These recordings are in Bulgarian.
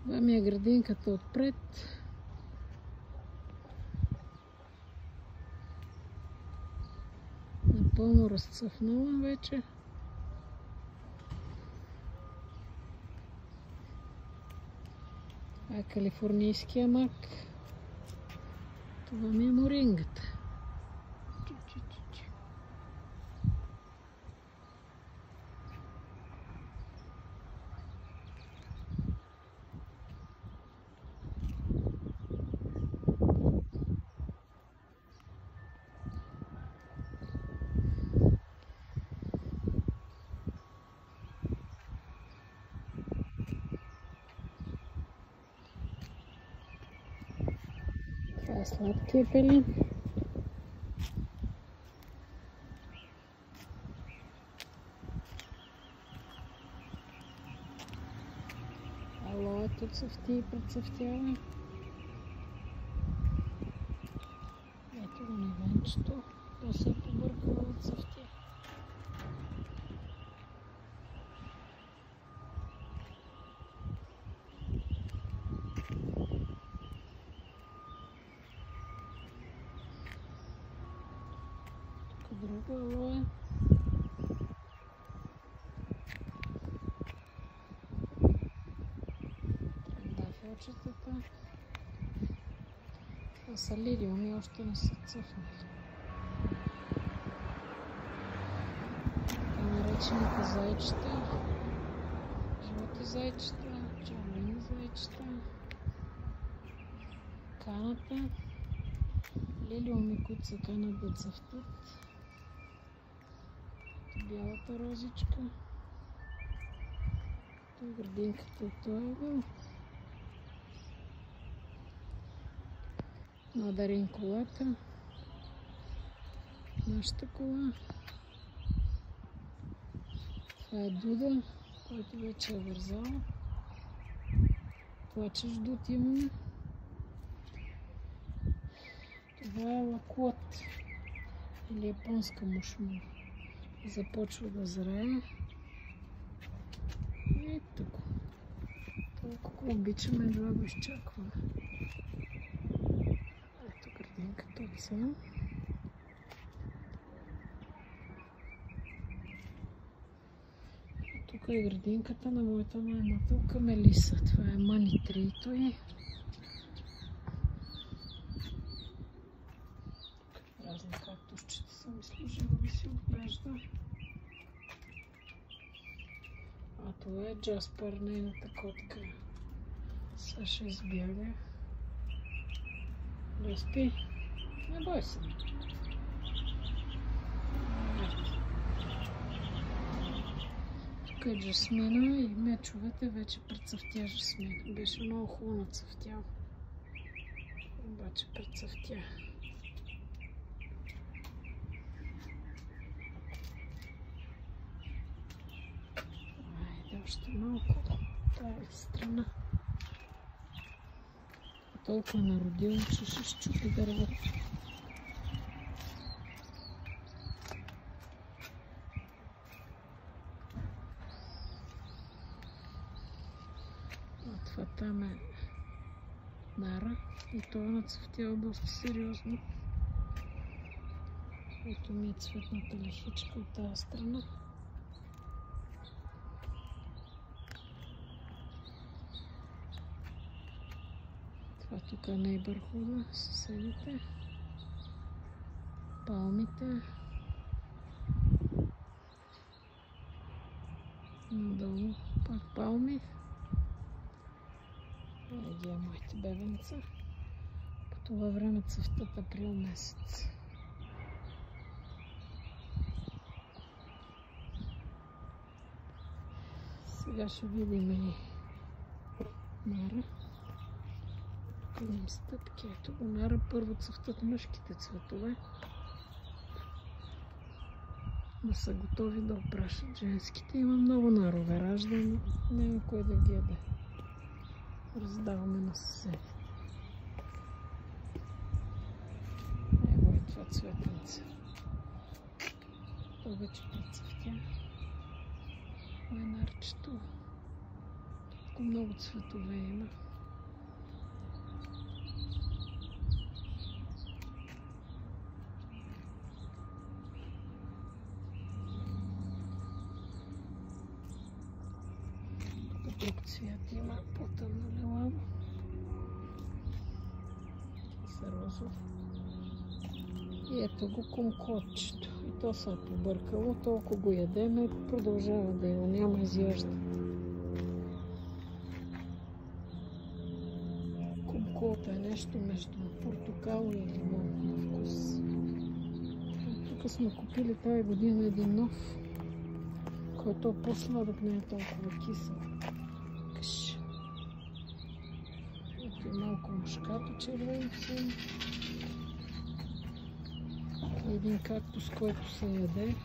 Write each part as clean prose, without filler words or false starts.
Това ми е градинката отпред. Напълно разцъфнала вече. Това е калифорнийския мак. Това ми е морингата. Това е сладкия пелин. Алоето цъфти и прецъфтява. Ето го нивенчето. То се е побъркало от цъфти. Тук друго алое. Трендафилчетата. Това са лилиуми, още не са цъфнали. Така наречените зайчета. Жълти зайчета, червени зайчета. Каната. Лилиуми, които се канат да цъфтат. Бялата розичка. Това е градинката от този ъгъл. Надарин колата. Нашата кола. Това е Дуда, който вече е вързал. Плачеш Дуд имаме. Това е лакот или японска мушмур. Започва да зрее. И тук. Толкова обичаме, едва го изчакваме. Ето градинката от Сен. Тук е градинката на моята наемателка Мелиса. Това е Мани Трито и разни кактусчета съм изслужила да си отглежда. А това е Джаспър, нейната котка. Сега ще избяга. Да спи. Не бой се. Тук е жасмина и мечовете вече прецъфтя жасмина. Беше много хубаво нацъфтял. Обаче прецъфтя. Айде още малко от тази страна. Толкова народило, че ще щупи дървото. А това там е нара и това нацъфтява доста сериозно. Ето ми е цветната лихичка от тази страна. Това тук е нейбърхуда, съседите, палмите, надолу пак палми. Еди е моите бебенца. По това време цъфтат април месец. Сега ще видим и нара. Имам стъпки. Ето го нара. Първо цъфтат мъжките цветове. Да са готови да опрашат женските. Има много нарове ражда, но няма кой да ги яде. Раздаваме на съседите. Ево е това цветенце. То вече прецъфтя. Това е нарчето. Колко много цветове има. Друг цвят има, по-тъмно лилаво. Са розови. И ето го кумкотчето. И то се е побъркало, толкова го ядеме, продължава да има, няма изяжда. Кумкото е нещо между портокал и лимон на вкус. Тук сме купили тази година един нов, който е по-сладък, не е толкова кисел. Ето и малко мушкато червенце. Един кактус, който се яде.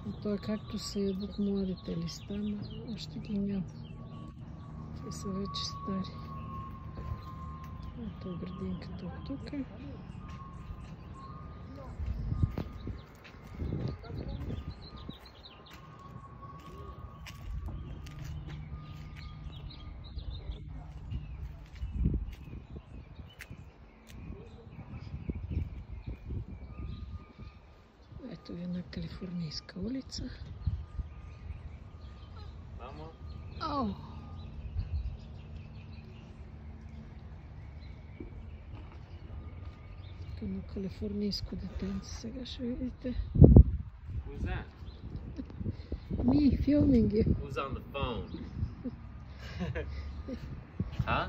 И той както се ядат младите листа, но още ги няма. Те са вече стари. Ето градинката от тук. Ето е една калифорнийска улица. Мамо? Ау! Едно калифорнийско детенце, сега ще видите. Who's that? Me filming you. Who's on the phone? Huh?